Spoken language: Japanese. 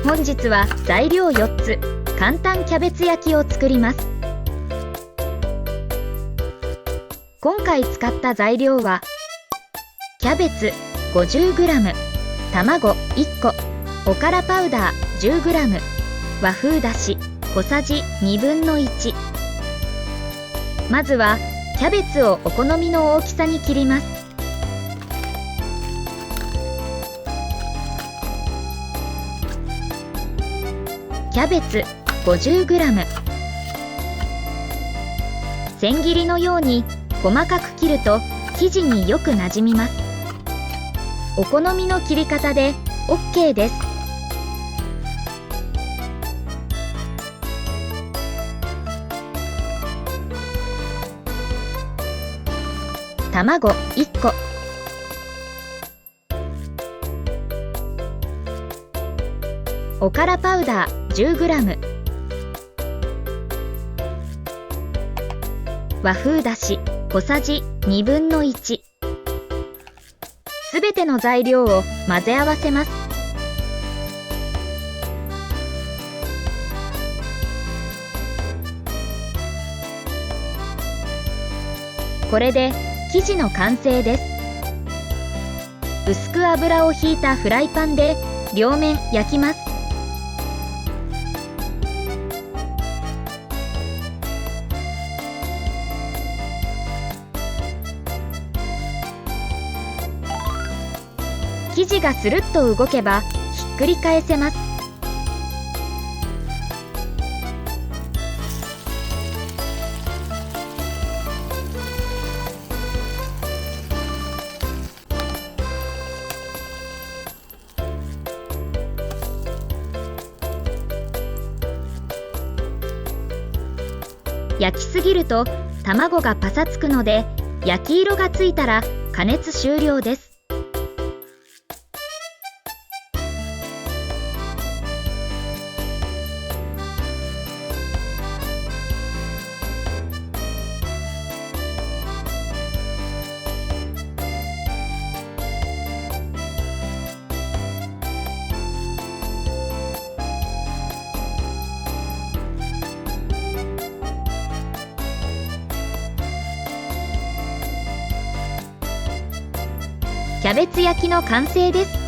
本日は材料4つ、簡単キャベツ焼きを作ります。今回使った材料は、キャベツ 50g、卵1個、おからパウダー 10g、和風だし小さじ1/2。まずはキャベツをお好みの大きさに切ります。キャベツ 50g、 千切りのように細かく切ると生地によくなじみます。お好みの切り方で OK です。卵1個、おからパウダー 10g、 和風だし小さじ1/2。すべての材料を混ぜ合わせます。これで生地の完成です。薄く油をひいたフライパンで両面焼きます。生地がスルッと動けばひっくり返せます。焼きすぎると卵がパサつくので、焼き色がついたら加熱終了です。キャベツ焼きの完成です。